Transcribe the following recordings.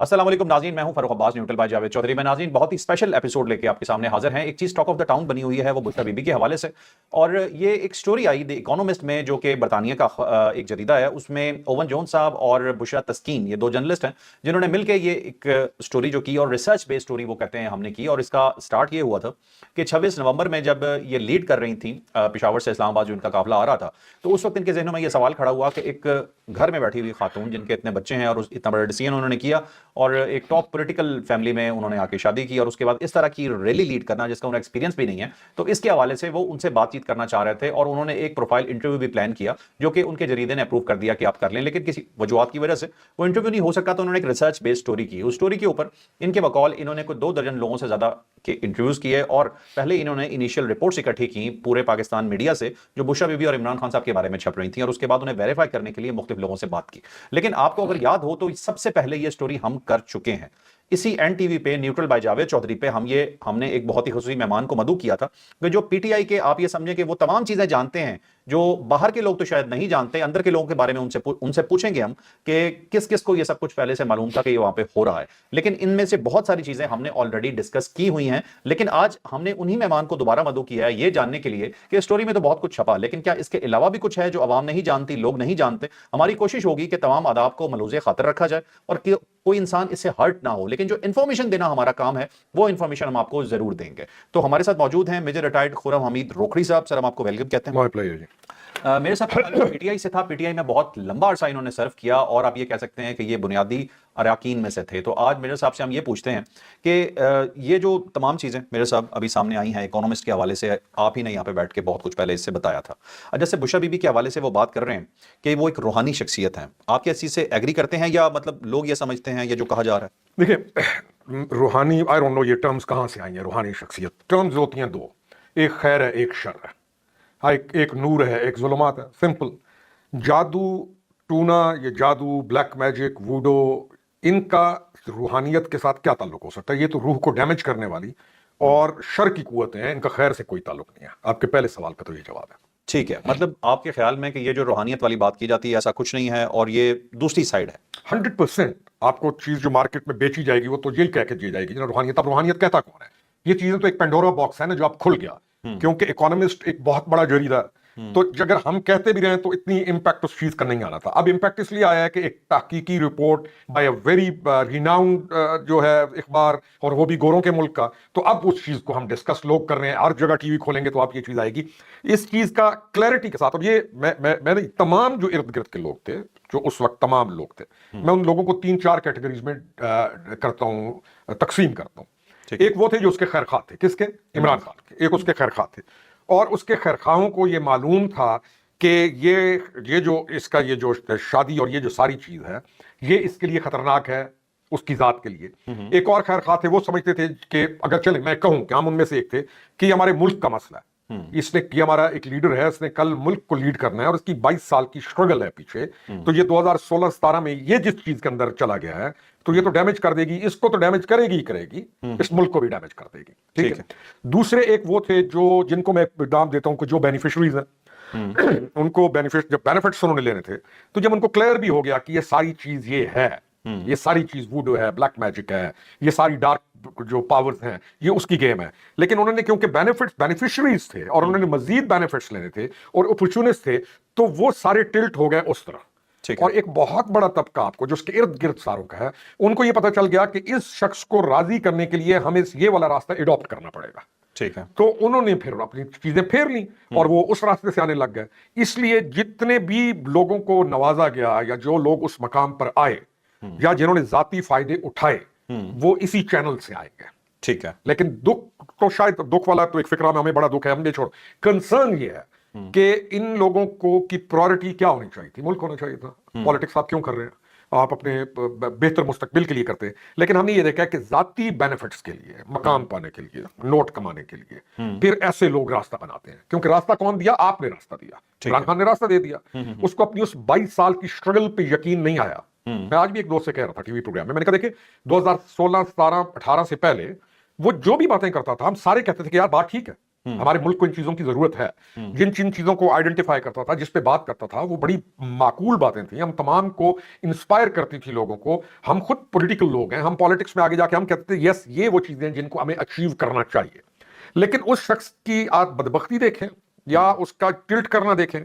अस्सलाम वालेकुम नाज़रीन, मैं हूं फरूख अब्बास न्यूट्रल बाय जावेद चौधरी। मैं नाज़रीन बहुत ही स्पेशल एपिसोड लेके आपके सामने हाजिर हैं। एक चीज़ टॉक ऑफ द टाउन बनी हुई है वो बुशरा बीबी के हवाले से, और ये एक स्टोरी आई द इकोनॉमिस्ट में, जो कि बरतानिया का एक जरीदा है। उसमें ओवन जोन साहब और बुशरा तस्कीन, ये दो जर्नलिस्ट हैं जिन्होंने मिलकर ये एक स्टोरी जो की, और रिसर्च बेस्ड स्टोरी वो कहते हैं हमने की। और इसका स्टार्ट ये हुआ था कि 26 नवंबर में जब ये लीड कर रही थी पेशावर से इस्लामाबाद जो इनका काफिला आ रहा था, तो उस वक्त इनके जहनों में ये सवाल खड़ा हुआ कि एक घर में बैठी हुई खातून जिनके इतने बच्चे हैं और इतना बड़ा डिसीजन उन्होंने किया, और एक टॉप पॉलिटिकल फैमिली में उन्होंने आके शादी की, और उसके बाद इस तरह की रैली लीड करना जिसका उन्हें एक्सपीरियंस भी नहीं है, तो इसके हवाले से वो उनसे बातचीत करना चाह रहे थे। और उन्होंने एक प्रोफाइल इंटरव्यू भी प्लान किया जो कि उनके जरीदे ने अप्रूव कर दिया कि आप कर लें, लेकिन किसी वजूहत की वजह से वो इंटरव्यू नहीं हो सका। तो उन्होंने एक रिसर्च बेस्ड स्टोरी की। उस स्टोरी के ऊपर इनके बकौल इन्होंने कोई 2 दर्जन लोगों से ज्यादा के इंटरव्यूज किए, और पहले इन्होंने इनिशियल रिपोर्ट्स इकट्ठी की पूरे पाकिस्तान मीडिया से जो बुशरा बीबी और इमरान खान साहब के बारे में छप रही थी, और उसके बाद उन्हें वेरीफाई करने के लिए मुख्तलिफ लोगों से बात की। लेकिन आपको अगर याद हो तो सबसे पहले ये स्टोरी हम कर चुके हैं इसी एनटीवी पे, न्यूट्रल बाय जावेद चौधरी पे। हमने एक बहुत ही खुसूसी मेहमान को मदऊ किया था कि जो पीटीआई के, आप ये समझें कि वो तमाम चीजें जानते हैं जो बाहर के लोग तो शायद नहीं जानते। अंदर के लोगों के बारे में उनसे पूछेंगे हम कि किस किस को ये सब कुछ पहले से मालूम था कि ये वहां पे हो रहा है। लेकिन इनमें से बहुत सारी चीजें हमने ऑलरेडी डिस्कस की हुई हैं। लेकिन आज हमने उन्हीं मेहमान को दोबारा मदऊ किया है ये जानने के लिए कि स्टोरी में तो बहुत कुछ छपा, लेकिन क्या इसके अलावा भी कुछ है जो आवाम नहीं जानती, लोग नहीं जानते। हमारी कोशिश होगी कि तमाम आदाब को मलूज़े खातर रखा जाए और कोई इंसान इससे हर्ट ना हो, लेकिन जो इन्फॉर्मेशन देना हमारा काम है वो इन्फॉर्मेशन हम आपको जरूर देंगे। तो हमारे साथ मौजूद हैं मेजर रिटायर्ड खुर्रम हमीद रोकड़ी साहब। सर, हम आपको वेलकम कहते हैं। मेरे साथ पीटीआई से था, पीटीआई में बहुत लंबा अरसा इन्होंने सर्व किया, और आप ये कह सकते हैं कि ये बुनियादी अरकान में से थे। तो आज मेरे साहब से हम ये पूछते हैं कि ये जो तमाम चीज़ें मेरे साहब अभी सामने आई हैं इकोनॉमिस्ट के हवाले से, आप ही ने यहाँ पे बैठ के बहुत कुछ पहले इससे बताया था, जैसे बुशरा बीबी के हवाले से वो बात कर रहे हैं कि वो एक रूहानी शख्सियत है, आप क्या इस चीज़ से एग्री करते हैं, या मतलब लोग ये समझते हैं ये जो कहा जा रहा है? देखिए, रूहानी, आई डोंट नो ये टर्म्स कहाँ से आई हैं। रूहानी शख्सियत टर्म्स होती हैं 2, एक खैर है एक शर है। हाँ, एक नूर है एक जुल्मात है, सिंपल। जादू टूना, ये जादू, ब्लैक मैजिक, वूडो, इनका रूहानियत के साथ क्या ताल्लुक हो सकता है? ये तो रूह को डैमेज करने वाली और शर की कुव्वतें हैं, इनका खैर से कोई ताल्लुक नहीं है। आपके पहले सवाल का तो ये जवाब है। ठीक है, मतलब आपके ख्याल में कि ये जो रूहानियत वाली बात की जाती है ऐसा कुछ नहीं है, और ये दूसरी साइड है। 100% आपको चीज जो मार्केट में बेची जाएगी वो तो यही कह के दी जाएगी रूहानियत। अब रूहानियत कहता कौन है? ये चीजें तो एक पेंडोरा बॉक्स है ना जो आप खुल गया, क्योंकि इकोनॉमिस्ट एक बहुत बड़ा जरीदा, तो अगर हम कहते भी रहे तो इतनी इंपैक्ट उस चीज का नहीं आना था। अब इंपैक्ट इसलिए आया है कि एक तहकीकी report by a very renowned जो है इखबार, और वो भी गोरों के मुल्क का, तो अब उस चीज को हम डिस्कस लोग कर रहे हैं। हर जगह टीवी खोलेंगे तो आप ये चीज आएगी इस चीज का क्लैरिटी के साथ। अब ये मैंने तमाम जो इर्द गिर्द के लोग थे, जो उस वक्त तमाम लोग थे, मैं उन लोगों को 3-4 कैटेगरीज में करता हूँ, तकसीम करता हूँ। एक वो थे जो उसके खैर खां थे, किसके? इमरान खान के। एक उसके खैर खां थे, और उसके खैर खाओं को ये मालूम था कि ये जो इसका ये जो शादी और ये जो सारी चीज है ये इसके लिए खतरनाक है, उसकी जात के लिए। एक और खैर खां थे, वो समझते थे कि अगर चले, मैं कहूं कि हम उनमें से एक थे, कि हमारे मुल्क का मसला है, इसने कि हमारा एक लीडर है, इसने कल मुल्क को लीड करना है, और इसकी 22 साल की स्ट्रगल है पीछे, तो ये 2016-17 में ये जिस चीज के अंदर चला गया है तो ये तो डैमेज कर देगी, इसको तो डैमेज करेगी ही करेगी, इस मुल्क को भी डैमेज कर देगी। ठीक है। दूसरे एक वो थे जो, जिनको मैं नाम देता हूं कि जो बेनिफिशरीज हैं, उनको जब बेनिफिट्स उन्होंने लेने थे, तो जब उनको क्लियर भी हो गया कि ये सारी चीज ये है, ये सारी चीज वूडो है, ब्लैक मैजिक है, ये सारी डार्क जो पावर्स हैं, ये उसकी गेम है, लेकिन उन्होंने क्योंकि बेनिफिशरीज थे और उन्होंने मजीद बेनिफिट्स लेने थे और अपॉर्चुनिस्ट थे, तो वो सारे टिल्ट हो गए उस तरह। और एक बहुत बड़ा तबका आपको जो उसके इर्द गिर्द सारों का है, उनको ये पता चल गया कि इस शख्स को राजी करने के लिए हमें ये वाला रास्ता एडॉप्ट करना पड़ेगा। ठीक है। तो उन्होंने फिर अपनी चीजें फेर ली और वो उस रास्ते से आने लग गए। इसलिए जितने भी लोगों को नवाजा गया, या जो लोग उस मकाम पर आए, या जिन्होंने जाती फायदे उठाए, वो इसी चैनल से आएंगे। ठीक है। लेकिन दुख तो शायद, दुख वाला तो एक फिक्रा में हमें बड़ा दुख है, हमने छोड़। कंसर्न ये है कि इन लोगों को की प्रायोरिटी क्या होनी चाहिए थी? मुल्क होना चाहिए था। पॉलिटिक्स आप क्यों कर रहे हैं? आप अपने बेहतर मुस्तकबिल के लिए करते हैं, लेकिन हमने ये देखा कि जाती बेनिफिट्स के लिए, मकाम पाने के लिए, नोट कमाने के लिए फिर ऐसे लोग रास्ता बनाते हैं। क्योंकि रास्ता कौन दिया? आपने रास्ता दिया, इमरान खान ने रास्ता दे दिया। उसको अपनी उस 22 साल की स्ट्रगल पे यकीन नहीं आया। मैं आज भी एक दोस्त से कह रहा था टीवी प्रोग्राम में, मैंने कहा देखिए 2016, 17, 18 से पहले वो जो भी बातें करता था, हम सारे कहते थे कि यार बात ठीक है, ہمارے ملک کو ان چیزوں کی ضرورت ہے. جن چیزوں کو آئیڈینٹیفائی کرتا تھا, جس پہ بات کرتا تھا, وہ بڑی معقول باتیں تھیں, ہم تمام کو انسپائر کرتی تھی لوگوں کو. ہم خود پولیٹیکل لوگ ہیں, ہم پالیٹکس میں آگے جا کے ہم کہتے ہیں یس یہ وہ چیزیں جن کو ہمیں اچیو کرنا چاہیے. لیکن اس شخص کی آپ بدبختی دیکھیں یا اس کا ٹلٹ کرنا دیکھیں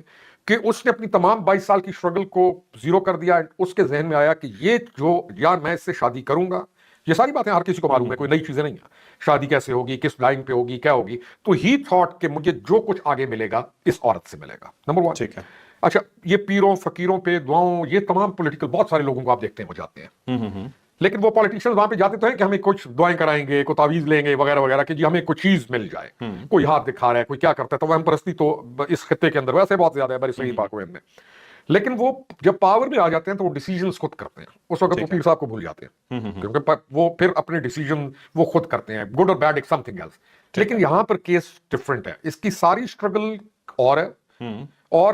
کہ اس نے اپنی تمام 22 سال کی اسٹرگل کو زیرو کر دیا. اس کے ذہن میں آیا کہ یہ جو یار میں اس سے شادی کروں گا, یہ ساری باتیں ہر کسی کو معلوم ہے, کوئی نئی چیزیں نہیں ہیں. شادی کیسے ہوگی, کس لائن پہ ہوگی, کیا ہوگی. تو ہی تھاٹ کہ مجھے جو کچھ آگے ملے گا اس عورت سے ملے گا. نمبر 1. ٹھیک ہے. اچھا, یہ پیروں فقیروں پہ دعاؤں, یہ تمام پولیٹیکل بہت سارے لوگوں کو آپ دیکھتے ہیں وہ جاتے ہیں. لیکن وہ پولیٹیشین وہاں پہ جاتے تو ہیں کہ ہمیں کچھ دعائیں کرائیں گے, کوئی تعویذ لیں گے وغیرہ وغیرہ, کہ جی ہمیں کوئی چیز مل جائے. کوئی ہاتھ دکھا رہا ہے, کوئی کیا کرتا ہے. تو وہم پرستی تو اس خطے کے اندر ویسے بہت زیادہ ہے, بڑی صحیح پاک میں. لیکن وہ جب پاور میں آ جاتے ہیں تو وہ ڈیسیجنز خود کرتے ہیں. اس وقت وہ پیر صاحب کو بھول جاتے ہیں, کیونکہ وہ پھر اپنے ڈیسیجن وہ خود کرتے ہیں, گڈ اور بیڈ, ایک سم تھنگ ایلس. لیکن یہاں پر کیس ڈفرنٹ ہے. اس کی ساری اسٹرگل اور ہے, اور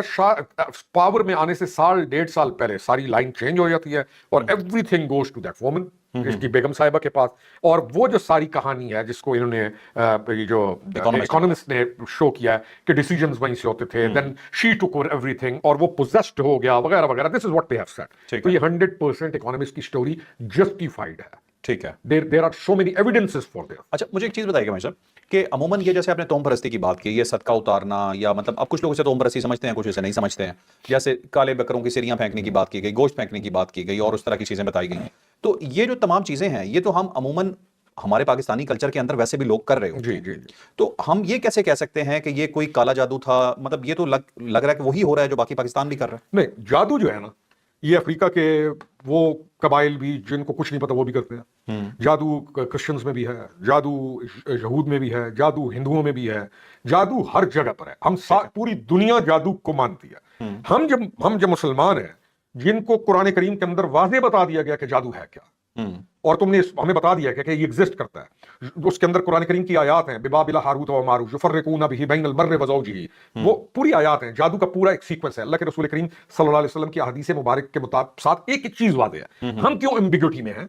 پاور میں آنے سے سال 1.5 سال پہلے ساری لائن چینج ہو جاتی ہے, اور everything goes to that woman, اس کی بیگم صاحبہ کے پاس. اور وہ جو ساری کہانی ہے جس کو انہوں نے جو اکانومسٹ نے شو کیا ہے کہ ڈیسیجنز وہیں سے ہوتے تھے, then she took over everything, اور وہ پوزیسڈ ہو گیا وغیرہ وغیرہ. This is what they have said. تو یہ 100% اکانومسٹ کی اسٹوری جسٹیفائڈ ہے. ٹھیک ہے. There are so many evidences for this. اچھا, مجھے ایک چیز بتائیے گا صاحب کہ عموماً یہ جیسے آپ نے توم پرستی کی بات کی, یہ صدقہ اتارنا, یا مطلب اب کچھ لوگ اسے توم پرستی سمجھتے ہیں, کچھ اسے نہیں سمجھتے ہیں. جیسے کالے بکروں کی سریاں پھینکنے کی بات کی گئی, گوشت پھینکنے کی بات کی گئی, اور اس طرح کی چیزیں بتائی گئی. تو یہ جو تمام چیزیں ہیں یہ تو ہم عموماً ہمارے پاکستانی کلچر کے اندر ویسے بھی لوگ کر رہے ہوتے ہیں. جی. تو ہم یہ کیسے کہہ سکتے ہیں کہ یہ کوئی کالا جادو تھا؟ مطلب یہ تو لگ رہا ہے کہ وہی ہو رہا ہے جو باقی پاکستان بھی کر رہا ہے. نہیں, جادو جو ہے نا, یہ افریقہ کے وہ قبائل بھی جن کو کچھ نہیں پتا وہ بھی کرتے ہیں. جادو کرسچنز میں بھی ہے, جادو یہود میں بھی ہے, جادو ہندوؤں میں بھی ہے, جادو ہر جگہ پر ہے. ہم پوری دنیا جادو کو مانتی ہے. ہم جب مسلمان ہیں جن کو قرآن کریم کے اندر واضح بتا دیا گیا کہ جادو ہے کیا, اور تم نے ہمیں بتا دیا کہ یہ ایگزسٹ کرتا ہے. اس کے اندر قرآن کریم کی آیات ہیں, ببابل ہاروت و ماروت یفرقون بہ بین المرء وزوجہ, وہ پوری آیات ہیں. جادو کا پورا ایک سیکوینس ہے. اللہ کے رسول کریم صلی اللہ علیہ وسلم کی احادیث مبارک کے مطابق ساتھ ایک چیز واضح ہے. ہم کیوں ایمبیگوٹی میں ہیں؟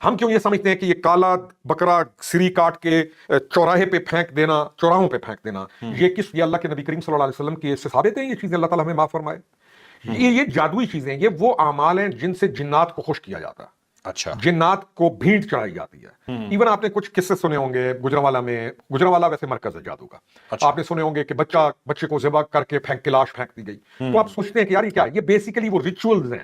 ہم کیوں یہ سمجھتے ہیں کہ یہ کالا بکرا سری کاٹ کے چوراہے پہ پھینک دینا, چوراہوں پہ پھینک دینا, یہ اللہ کے نبی کریم صلی اللہ علیہ وسلم کی سے ثابت ہے؟ یہ چیزیں اللہ تعالیٰ ہمیں معاف فرمائے. یہ جادوئی چیزیں, یہ وہ اعمال ہیں جن سے جنات کو خوش کیا جاتا ہے. اچھا. جنات کو بھیڑ چڑھائی جاتی ہے. ایون آپ نے کچھ قصے سنے ہوں گے گجرانوالا میں, گجرانوالا ویسے مرکز ہے جادو کا. آپ نے سنے ہوں گے کہ بچے کو ذبح کر کے پھینک کے لاش پھینک دی گئی. تو آپ سوچتے ہیں کہ یار یہ کیا ہے؟ یہ بیسیکلی وہ ریچولز ہیں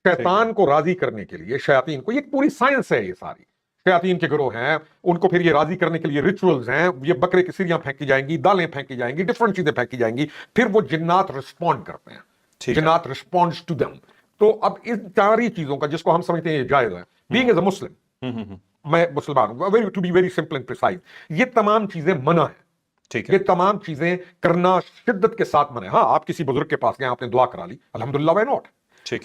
شیطان کو راضی کرنے کے لیے. شیاطین کو, یہ پوری سائنس ہے, یہ ساری شیاطین کے گروہ ہیں, ان کو پھر یہ راضی کرنے کے لیے ریچولز ہیں. یہ بکرے کی سریاں پھینکی جائیں گی, دالیں پھینکی جائیں گی, ڈفرنٹ چیزیں پھینکی جائیں گی, پھر وہ جنات رسپونڈ کرتے ہیں. جنات رسپونڈز ٹو دم. تو اب ان ساری چیزوں کا جس کو ہم سمجھتے ہیں یہ جائز ہے, بینگ ایز اے مسلم, میں مسلمان ہوں, to be very simple and precise, یہ تمام چیزیں منع ہیں. یہ تمام چیزیں کرنا شدت کے ساتھ منع ہے. ہاں, آپ کسی بزرگ کے پاس گئے, آپ نے دعا کرا لی, الحمدللہ, وائی ناٹ.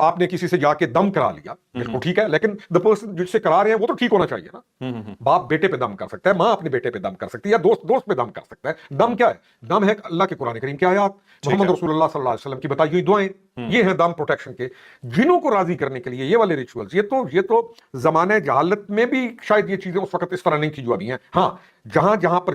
آپ نے کسی سے جا کے دم کرا لیا, بالکل ٹھیک ہے, لیکن the person جس سے کرا رہے ہیں وہ تو ٹھیک ہونا چاہیے نا. باپ بیٹے پہ دم کر سکتا ہے, ماں اپنے بیٹے پہ دم کر سکتی ہے, یا دوست پہ دم کر سکتا ہے. دم کیا ہے؟ دم ہے اللہ کے قرآن کریم کی آیات, محمد رسول اللہ صلی اللہ علیہ وسلم کی بتائی ہوئی دعائیں, یہ ہیں دم پروٹیکشن کے. جنوں کو راضی کرنے کے لیے یہ والے ریچولز, یہ تو زمانے جہالت میں بھی شاید یہ چیزیں اس وقت اس طرح نہیں تھی جو ابھی ہیں. ہاں, جہاں پر